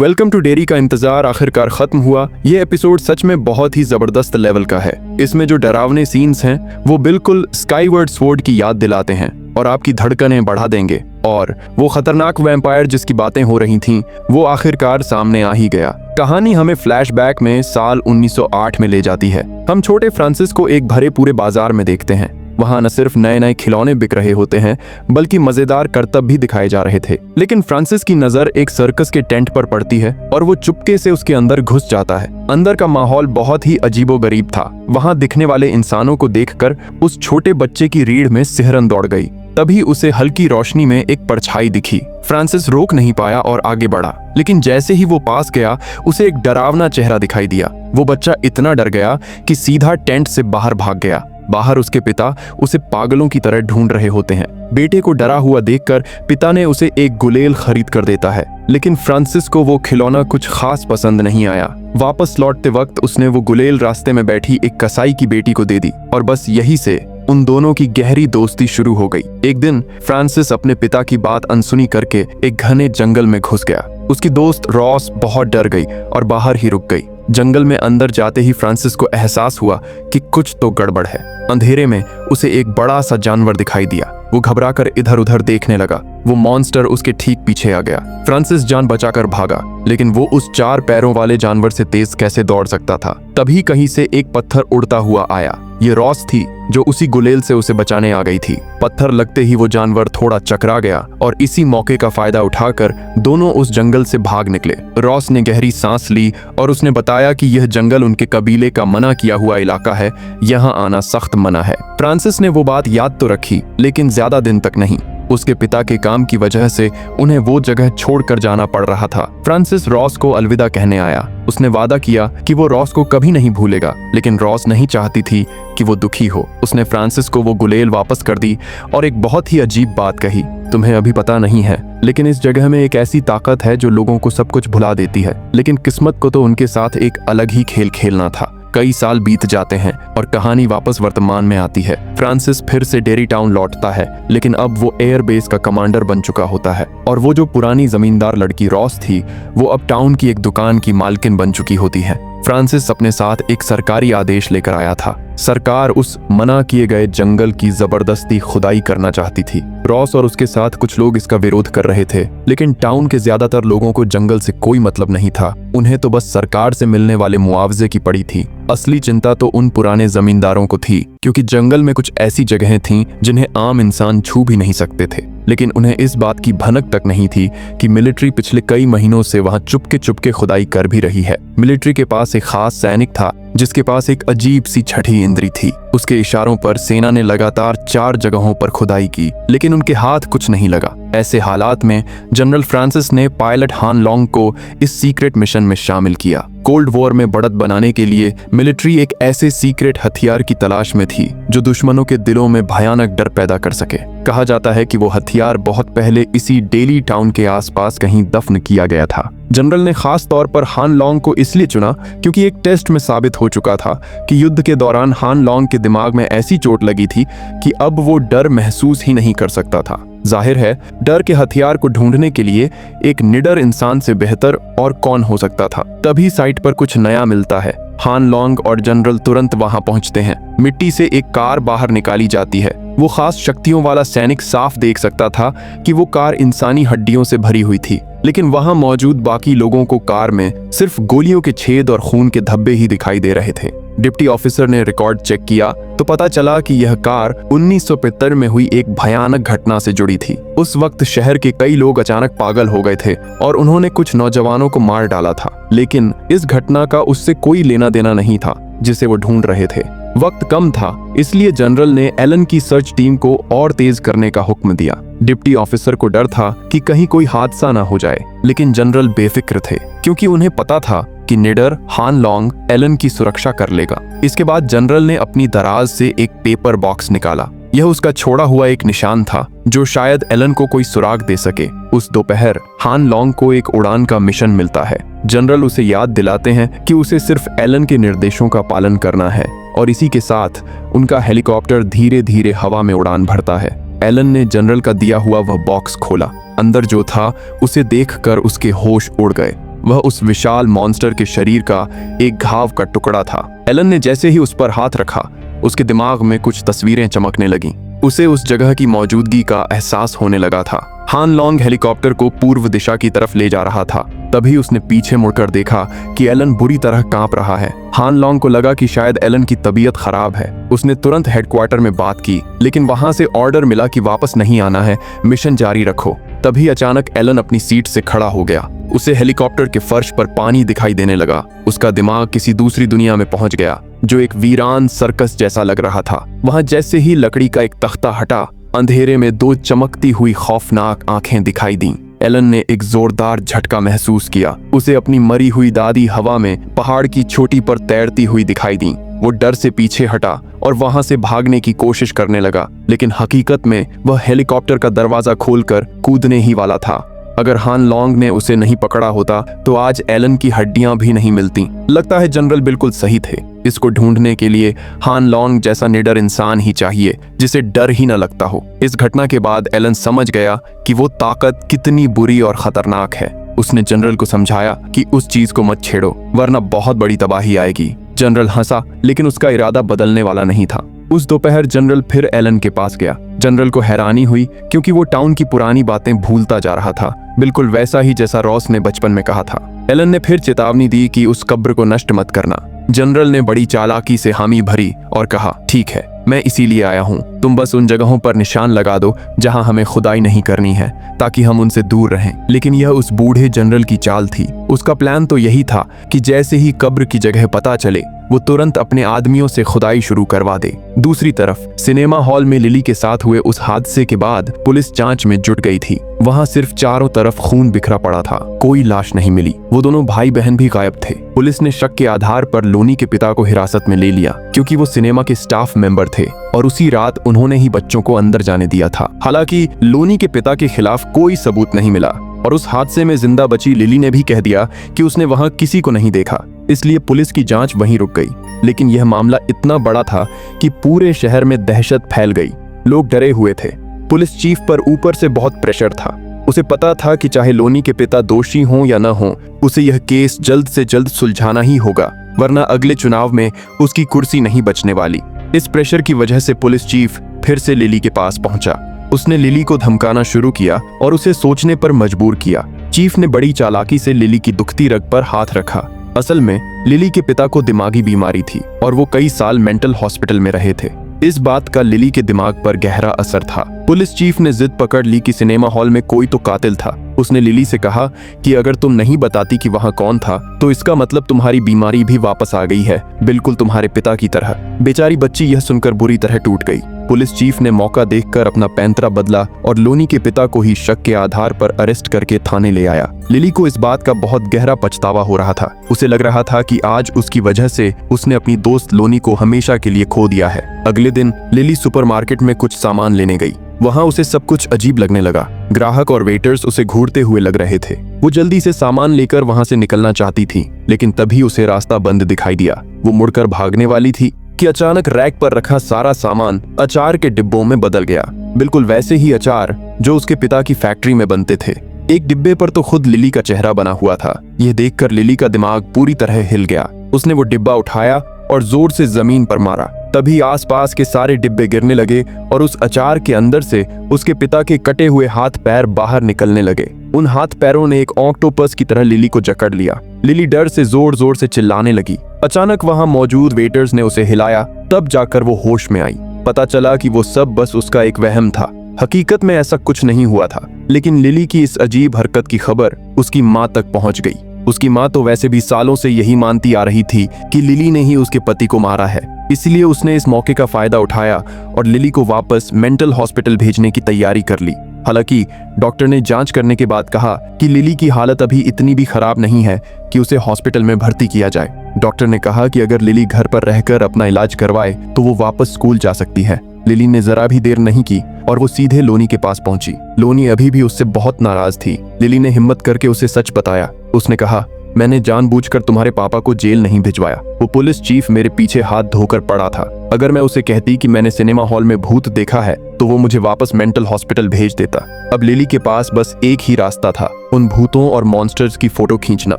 Welcome to dairy का इंतजार आखिरकार खत्म हुआ। ये एपिसोड सच में बहुत ही जबरदस्त लेवल का है। इसमें जो डरावने सीन्स हैं वो बिल्कुल स्काईवर्ड स्वॉर्ड की याद दिलाते हैं और आपकी धड़कनें बढ़ा देंगे। और वो खतरनाक वैम्पायर जिसकी बातें हो रही थीं वो आखिरकार सामने आ ही गया। कहानी हमें फ्लैशबैक में साल 1908 में ले जाती है। हम छोटे फ्रांसिस को एक भरे पूरे बाजार में देखते हैं। वहां न सिर्फ नए नए खिलौने बिक रहे होते हैं बल्कि मजेदार करतब भी दिखाए जा रहे थे। लेकिन फ्रांसिस की नजर एक सर्कस के टेंट पर पड़ती है और वो चुपके से उसके अंदर घुस जाता है। अंदर का माहौल बहुत ही अजीबोगरीब था। वहां दिखने वाले इंसानों को देखकर उस छोटे बच्चे की रीढ़ में सिहरन दौड़ गई। तभी उसे हल्की रोशनी में एक परछाई दिखी। फ्रांसिस रोक नहीं पाया और आगे बढ़ा, लेकिन जैसे ही वो पास गया उसे एक डरावना चेहरा दिखाई दिया। वो बच्चा इतना डर गया कि सीधा टेंट से बाहर भाग गया। बाहर उसके पिता उसे पागलों की तरह ढूंढ रहे होते हैं। बेटे को डरा हुआ देखकर पिता ने उसे एक गुलेल खरीद कर देता है, लेकिन फ्रांसिस को वो खिलौना कुछ खास पसंद नहीं आया। वापस लौटते वक्त उसने वो गुलेल रास्ते में बैठी एक कसाई की बेटी को दे दी और बस यही से उन दोनों की गहरी दोस्ती शुरू हो गई। एक दिन फ्रांसिस अपने पिता की बात अनसुनी करके एक घने जंगल में घुस गया। उसकी दोस्त रॉस बहुत डर गई और बाहर ही रुक गई। जंगल में अंदर जाते ही फ्रांसिस को एहसास हुआ कि कुछ तो गड़बड़ है। अंधेरे में उसे एक बड़ा सा जानवर दिखाई दिया। वो घबराकर इधर उधर देखने लगा। वो मॉन्स्टर उसके ठीक पीछे आ गया। फ्रांसिस जान बचाकर भागा, लेकिन वो उस 4 पैरों वाले जानवर से तेज कैसे दौड़ सकता था। तभी कहीं से एक पत्थर उड़ता हुआ आया। ये रॉस थी जो उसी गुलेल से उसे बचाने आ गई थी। पत्थर लगते ही वो जानवर थोड़ा चकरा गया और इसी मौके का फायदा उठाकर दोनों उस जंगल से भाग निकले। रॉस ने गहरी सांस ली और उसने बताया कि यह जंगल उनके कबीले का मना किया हुआ इलाका है, यहाँ आना सख्त मना है। फ्रांसिस ने वो बात याद तो रखी, लेकिन ज्यादा दिन तक नहीं। उसके पिता के काम की वजह से उन्हें वो जगह छोड़कर जाना पड़ रहा था। फ्रांसिस रॉस को अलविदा कहने आया। उसने वादा किया कि वो रॉस को कभी नहीं भूलेगा, लेकिन रॉस नहीं चाहती थी कि वो दुखी हो। उसने फ्रांसिस को वो गुलेल वापस कर दी और एक बहुत ही अजीब बात कही। तुम्हें अभी पता नहीं है, लेकिन इस जगह में एक ऐसी ताकत है जो लोगों को सब कुछ भुला देती है। लेकिन किस्मत को तो उनके साथ एक अलग ही खेल खेलना था। कई साल बीत जाते हैं और कहानी वापस वर्तमान में आती है। फ्रांसिस फिर से डेरी टाउन लौटता है, लेकिन अब वो एयरबेस का कमांडर बन चुका होता है और वो जो पुरानी जमींदार लड़की रॉस थी वो अब टाउन की एक दुकान की मालकिन बन चुकी होती है। फ्रांसिस अपने साथ एक सरकारी आदेश लेकर आया था। सरकार उस मना किए गए जंगल की जबरदस्ती खुदाई करना चाहती थी। रॉस और उसके साथ कुछ लोग इसका विरोध कर रहे थे, लेकिन टाउन के ज्यादातर लोगों को जंगल से कोई मतलब नहीं था। उन्हें तो बस सरकार से मिलने वाले मुआवजे की पड़ी थी। असली चिंता तो उन पुराने जमींदारों को थी, क्योंकि जंगल में कुछ ऐसी जगहें थीं जिन्हें आम इंसान छू भी नहीं सकते थे। लेकिन उन्हें इस बात की भनक तक नहीं थी कि मिलिट्री पिछले कई महीनों से वहां चुपके चुपके खुदाई कर भी रही है। मिलिट्री के पास एक खास सैनिक था जिसके पास एक अजीब सी छठी इंद्री थी। उसके इशारों पर सेना ने लगातार 4 जगहों पर खुदाई की, लेकिन उनके हाथ कुछ नहीं लगा। ऐसे हालात में जनरल फ्रांसिस ने पायलट हान लॉन्ग को इस सीक्रेट मिशन में शामिल किया। कोल्ड वॉर में बढ़त बनाने के लिए मिलिट्री एक ऐसे सीक्रेट हथियार की तलाश में थी जो दुश्मनों के दिलों में भयानक डर पैदा कर सके। कहा जाता है कि वो हथियार बहुत पहले इसी डेली टाउन के आसपास कहीं दफन किया गया था। जनरल ने खास तौर पर हान लॉन्ग को इसलिए चुना क्योंकि एक टेस्ट में साबित हो चुका था कि युद्ध के दौरान हान लॉन्ग के दिमाग में ऐसी चोट लगी थी कि अब वो डर महसूस ही नहीं कर सकता था। जाहिर है, डर के हथियार को ढूंढने के लिए एक निडर इंसान से बेहतर और कौन हो सकता था। तभी साइट पर कुछ नया मिलता है। हान लॉन्ग और जनरल तुरंत वहां पहुंचते हैं। मिट्टी से एक कार बाहर निकाली जाती है। वो खास शक्तियों वाला सैनिक साफ देख सकता था कि वो कार इंसानी हड्डियों से भरी हुई थी, लेकिन वहां मौजूद बाकी लोगों को कार में सिर्फ गोलियों के छेद और खून के धब्बे ही दिखाई दे रहे थे। डिप्टी ऑफिसर ने रिकॉर्ड चेक किया तो पता चला कि यह कार 1975 में हुई एक भयानक घटना से जुड़ी थी। उस वक्त शहर के कई लोग अचानक पागल हो गए थे और उन्होंने कुछ नौजवानों को मार डाला था। लेकिन इस घटना का उससे कोई लेना देना नहीं था जिसे वो ढूंढ रहे थे। वक्त कम था, इसलिए जनरल ने एलन की सर्च टीम को और तेज करने का हुक्म दिया। डिप्टी ऑफिसर को डर था कि कहीं कोई हादसा ना हो जाए, लेकिन जनरल बेफिक्र थे क्योंकि उन्हें पता था कि निडर हान लॉन्ग एलन की सुरक्षा कर लेगा। इसके बाद जनरल ने अपनी दराज से एक पेपर बॉक्स निकाला। यह उसका छोड़ा हुआ एक निशान था जो शायद एलन को कोई सुराग दे सके। उस दोपहर हान लॉन्ग को एक उड़ान का मिशन मिलता है। जनरल उसे याद दिलाते हैं कि उसे सिर्फ एलन के निर्देशों का पालन करना है और इसी के साथ उनका हेलीकॉप्टर धीरे धीरे हवा में उड़ान भरता है। एलन ने जनरल का दिया हुआ वह बॉक्स खोला। अंदर जो था उसे देखकर उसके होश उड़ गए। वह उस विशाल मॉन्स्टर के शरीर का एक घाव का टुकड़ा था। एलन ने जैसे ही उस पर हाथ रखा, उसके दिमाग में कुछ तस्वीरें चमकने लगीं। उसे उस जगह की मौजूदगी का एहसास होने लगा था। हान लॉन्ग हेलीकॉप्टर को पूर्व दिशा की तरफ ले जा रहा था। तभी उसने पीछे मुड़कर देखा कि एलन बुरी तरह कांप रहा है। हान लॉन्ग को लगा कि शायद एलन की तबीयत खराब है। उसने तुरंत हेडक्वार्टर में बात की, लेकिन वहां से ऑर्डर मिला कि वापस नहीं आना है, मिशन जारी रखो। तभी अचानक एलन अपनी सीट से खड़ा हो गया। उसे हेलीकॉप्टर के फर्श पर पानी दिखाई देने लगा। उसका दिमाग किसी दूसरी दुनिया में पहुंच गया, जो एक वीरान सर्कस जैसा लग रहा था। वहां जैसे ही लकड़ी का एक तख्ता हटा, अंधेरे में दो चमकती हुई खौफनाक आंखें दिखाई दीं। एलन ने एक जोरदार झटका महसूस किया। उसे अपनी मरी हुई दादी हवा में पहाड़ की चोटी पर तैरती हुई दिखाई दी। वो डर से पीछे हटा और वहां से भागने की कोशिश करने लगा, लेकिन हकीकत में वह हेलीकॉप्टर का दरवाजा खोलकर कूदने ही वाला था। अगर हान लॉन्ग ने उसे नहीं पकड़ा होता तो आज एलन की हड्डियां भी नहीं मिलती। लगता है जनरल बिल्कुल सही थे। इसको ढूंढने के लिए हान लॉन्ग जैसा निडर इंसान ही चाहिए, जिसे डर ही न लगता हो। इस घटना के बाद एलन समझ गया कि वो ताकत कितनी बुरी और खतरनाक है। उसने जनरल को समझाया कि उस चीज को मत छेड़ो, वरना बहुत बड़ी तबाही आएगी। जनरल हंसा, लेकिन उसका इरादा बदलने वाला नहीं था। उस दोपहर जनरल फिर एलन के पास गया। जनरल को हैरानी हुई, क्योंकि वो टाउन की पुरानी बातें भूलता जा रहा था, बिल्कुल वैसा ही जैसा रॉस ने बचपन में कहा था। एलन ने फिर चेतावनी दी कि उस कब्र को नष्ट मत करना। जनरल ने बड़ी चालाकी से हामी भरी और कहा, ठीक है, मैं इसीलिए आया हूँ। तुम बस उन जगहों पर निशान लगा दो जहां हमें खुदाई नहीं करनी है, ताकि हम उनसे दूर रहें। लेकिन यह उस बूढ़े जनरल की चाल थी। उसका प्लान तो यही था कि जैसे ही कब्र की जगह पता चले, वो तुरंत अपने आदमियों से खुदाई शुरू करवा दे। दूसरी तरफ सिनेमा हॉल में लिली के साथ हुए उस हादसे के बाद पुलिस जांच में जुट गई थी। वहां सिर्फ चारों तरफ खून बिखरा पड़ा था, कोई लाश नहीं मिली। वो दोनों भाई बहन भी गायब थे। पुलिस ने शक के आधार पर लोनी के पिता को हिरासत में ले लिया, क्योंकि वो सिनेमा के स्टाफ मेंबर थे और उसी रात उन्होंने ही बच्चों को अंदर जाने दिया था। हालांकि लोनी के पिता के खिलाफ कोई सबूत नहीं मिला और उस हादसे में जिंदा बची लिली ने भी कह दिया कि उसने वहां किसी को नहीं देखा, इसलिए पुलिस की जांच वहीं रुक गई। लेकिन यह मामला इतना बड़ा था कि पूरे शहर में दहशत फैल गई। लोग डरे हुए थे। पुलिस चीफ पर ऊपर से बहुत प्रेशर था। उसे पता था कि चाहे लोनी के पिता दोषी हों या न हों, उसे यह केस जल्द से जल्द सुलझाना ही होगा, वरना अगले चुनाव में उसकी कुर्सी नहीं बचने वाली। इस प्रेशर की वजह से पुलिस चीफ फिर से लिली के पास पहुंचा। उसने लिली को धमकाना शुरू किया और उसे सोचने पर मजबूर किया। चीफ ने बड़ी चालाकी से लिली की दुखती रग पर हाथ रखा। असल में लिली के पिता को दिमागी बीमारी थी और वो कई साल मेंटल हॉस्पिटल में रहे थे। इस बात का लिली के दिमाग पर गहरा असर था। पुलिस चीफ ने जिद पकड़ ली कि सिनेमा हॉल में कोई तो कातिल था। उसने लिली से कहा कि अगर तुम नहीं बताती कि वहां कौन था, तो इसका मतलब तुम्हारी बीमारी भी वापस आ गई है, बिल्कुल तुम्हारे पिता की तरह। बेचारी बच्ची यह सुनकर बुरी तरह टूट गई। पुलिस चीफ ने मौका देखकर अपना पैंतरा बदला और लोनी के पिता को ही शक के आधार पर अरेस्ट करके थाने ले आया। लिली को इस बात का बहुत गहरा पछतावा हो रहा था। उसे लग रहा था कि आज उसकी वजह से उसने अपनी दोस्त लोनी को हमेशा के लिए खो दिया है। अगले दिन लिली सुपरमार्केट में कुछ सामान लेने गई। वहां उसे सब कुछ अजीब लगने लगा। ग्राहक और वेटर्स उसे घूरते हुए लग रहे थे। वो जल्दी से सामान लेकर वहां से निकलना चाहती थी, लेकिन तभी उसे रास्ता बंद दिखाई दिया। वो मुड़कर भागने वाली थी कि अचानक रैक पर रखा सारा सामान अचार के डिब्बों में बदल गया। बिल्कुल वैसे ही अचार जो उसके पिता की फैक्ट्री में बनते थे। एक डिब्बे पर तो खुद लिली का चेहरा बना हुआ था। यह देखकर लिली का दिमाग पूरी तरह हिल गया। उसने वो डिब्बा उठाया और जोर से जमीन पर मारा। तभी आसपास के सारे डिब्बे गिरने लगे और उस अचार के अंदर से उसके पिता के कटे हुए हाथ पैर बाहर निकलने लगे। उन हाथ पैरों ने एक ऑक्टोपस की तरह लिली को जकड़ लिया। लिली डर से जोर जोर से चिल्लाने लगी। अचानक वहां मौजूद वेटर्स ने उसे हिलाया, तब जाकर वो होश में आई। पता चला कि वो सब बस उसका एक वहम था। हकीकत में ऐसा कुछ नहीं हुआ था, लेकिन लिली की इस अजीब हरकत की खबर उसकी माँ तक पहुंच गई। उसकी माँ तो वैसे भी सालों से यही मानती आ रही थी कि लिली ने ही उसके पति को मारा है। इसलिए उसने इस मौके का फायदा उठाया और लिली को वापस मेंटल हॉस्पिटल भेजने की तैयारी कर ली। हालांकि डॉक्टर ने जांच करने के बाद कहा कि लिली की हालत अभी इतनी भी खराब नहीं है कि उसे हॉस्पिटल में भर्ती किया जाए। डॉक्टर ने कहा कि अगर लिली घर पर रहकर अपना इलाज करवाए तो वो वापस स्कूल जा सकती है। लिली ने जरा भी देर नहीं की और वो सीधे लोनी के पास पहुंची। लोनी अभी भी उससे बहुत नाराज थी। लिली ने हिम्मत करके उसे सच बताया। उसने कहा, मैंने जानबूझकर तुम्हारे पापा को जेल नहीं भिजवाया। वो पुलिस चीफ मेरे पीछे हाथ धोकर पड़ा था। अगर मैं उसे कहती कि मैंने सिनेमा हॉल में भूत देखा है तो वो मुझे वापस मेंटल हॉस्पिटल भेज देता। अब लिली के पास बस एक ही रास्ता था, उन भूतों और मॉन्स्टर्स की फोटो खींचना।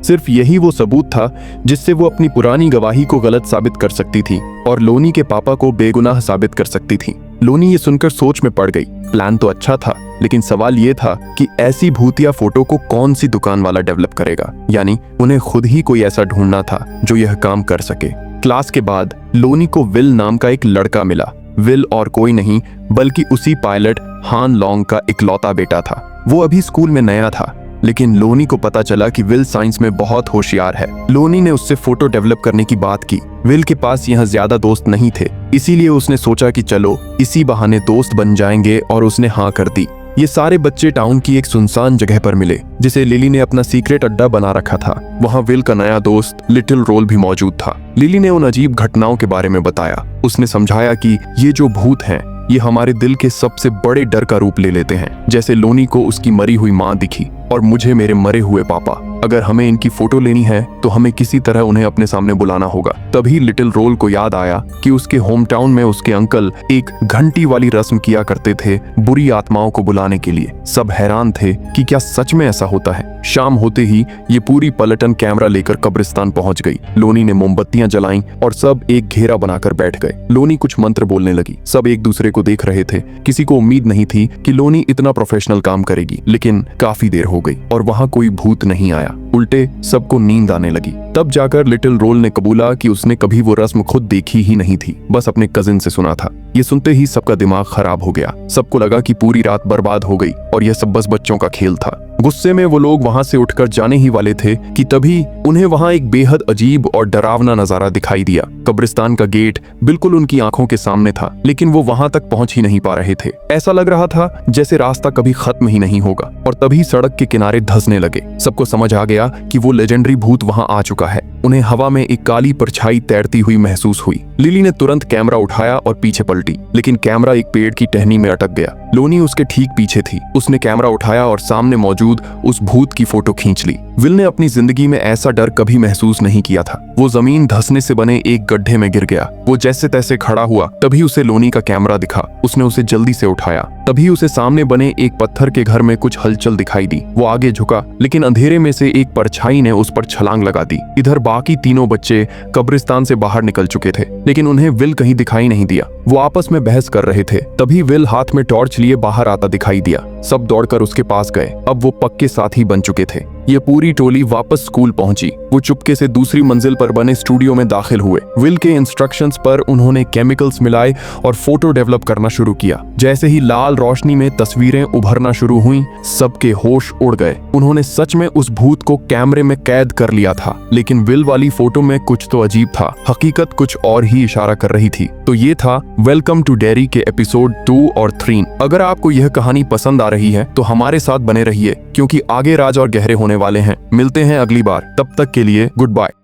सिर्फ यही वो सबूत था जिससे वो अपनी पुरानी गवाही को गलत साबित कर सकती थी और लोनी के पापा को बेगुनाह साबित कर सकती थी। लोनी ये सुनकर सोच में पड़ गई। प्लान तो अच्छा था, लेकिन सवाल ये था कि ऐसी भूतिया फोटो को कौन सी दुकान वाला डेवलप करेगा। यानी उन्हें खुद ही कोई ऐसा ढूंढना था जो यह काम कर सके। क्लास के बाद लोनी को विल नाम का एक लड़का मिला। विल और कोई नहीं बल्कि उसी पायलट हान लॉन्ग का इकलौता बेटा था। वो अभी स्कूल में नया था, लेकिन लोनी को पता चला कि विल साइंस में बहुत होशियार है। लोनी ने उससे फोटो डेवलप करने की बात की। विल के पास यहाँ ज्यादा दोस्त नहीं थे, इसीलिए उसने सोचा कि चलो इसी बहाने दोस्त बन जाएंगे और उसने हाँ कर दी। ये सारे बच्चे टाउन की एक सुनसान जगह पर मिले जिसे लिली ने अपना सीक्रेट अड्डा बना रखा था। वहाँ विल का नया दोस्त लिटिल रोल भी मौजूद था। लिली ने उन अजीब घटनाओं के बारे में बताया। उसने समझाया कि ये जो भूत हैं ये हमारे दिल के सबसे बड़े डर का रूप ले लेते हैं। जैसे लोनी को उसकी मरी हुई माँ दिखी और मुझे मेरे मरे हुए पापा। अगर हमें इनकी फोटो लेनी है तो हमें किसी तरह उन्हें अपने सामने बुलाना होगा। तभी लिटिल रोल को याद आया कि उसके होम टाउन में उसके अंकल एक घंटी वाली रस्म किया करते थे बुरी आत्माओं को बुलाने के लिए। सब हैरान थे कि क्या सच में ऐसा होता है। शाम होते ही ये पूरी पलटन कैमरा लेकर कब्रिस्तान पहुंच गई। लोनी ने मोमबत्तियां जलाईं और सब एक घेरा बनाकर बैठ गए। लोनी कुछ मंत्र बोलने लगी। सब एक दूसरे को देख रहे थे। किसी को उम्मीद नहीं थी कि लोनी इतना प्रोफेशनल काम करेगी, लेकिन काफी देर हो गई और वहां कोई भूत नहीं आया। उल्टे सबको नींद आने लगी। तब जाकर लिटिल रोल ने कबूला कि उसने कभी वो रस्म खुद देखी ही नहीं थी, बस अपने कजिन से सुना था। ये सुनते ही सबका दिमाग खराब हो गया। सबको लगा कि पूरी रात बर्बाद हो गई और यह सब बस बच्चों का खेल था। गुस्से में वो लोग वहां से उठकर जाने ही वाले थे कि तभी उन्हें वहां एक बेहद अजीब और डरावना नजारा दिखाई दिया। कब्रिस्तान का गेट बिल्कुल उनकी आंखों के सामने था, लेकिन वो वहां तक पहुंच ही नहीं पा रहे थे। ऐसा लग रहा था जैसे रास्ता कभी खत्म ही नहीं होगा। और तभी सड़क के किनारे धंसने लगे। सबको समझ आ गया कि वो लेजेंडरी भूत वहां आ चुका है। उन्हें हवा में एक काली परछाई तैरती हुई महसूस हुई। लिली ने तुरंत कैमरा उठाया और पीछे पलटी, लेकिन कैमरा एक पेड़ की टहनी में अटक गया। लोनी उसके ठीक पीछे थी। उसने कैमरा उठाया और सामने मौजूद उस भूत की फोटो खींच ली। विल ने अपनी जिंदगी में ऐसा डर कभी महसूस नहीं किया था। वो जमीन धंसने से बने एक गड्ढे में गिर गया। वो जैसे तैसे खड़ा हुआ, तभी उसे लोनी का कैमरा दिखा। उसने उसे जल्दी से उठाया। तभी उसे सामने बने एक पत्थर के घर में कुछ हलचल दिखाई दी। वो आगे झुका, लेकिन अंधेरे में से एक परछाई ने उस पर छलांग लगा दी। इधर बाकी तीनों बच्चे कब्रिस्तान से बाहर निकल चुके थे, लेकिन उन्हें विल कहीं दिखाई नहीं दिया। वो आपस में बहस कर रहे थे। तभी विल हाथ में टॉर्च लिए बाहर आता दिखाई दिया। सब दौड़कर उसके पास गए। अब वो पक्के साथी बन चुके थे। ये पूरी टोली वापस स्कूल पहुंची। वो चुपके से दूसरी मंजिल पर बने स्टूडियो में दाखिल हुए। विल के इंस्ट्रक्शंस पर उन्होंने केमिकल्स मिलाए और फोटो डेवलप करना शुरू किया। जैसे ही लाल रोशनी में तस्वीरें उभरना शुरू हुईं, सबके होश उड़ गए। उन्होंने सच में उस भूत को कैमरे में कैद कर लिया था, लेकिन विल वाली फोटो में कुछ तो अजीब था। हकीकत कुछ और ही इशारा कर रही थी। तो ये था वेलकम टू डेरी के एपिसोड 2 और 3। अगर आपको यह कहानी पसंद आ रही है तो हमारे साथ बने रहिए, क्योंकि आगे राज और गहरे होने वाले हैं। मिलते हैं अगली बार। तब तक के लिए गुड बाय।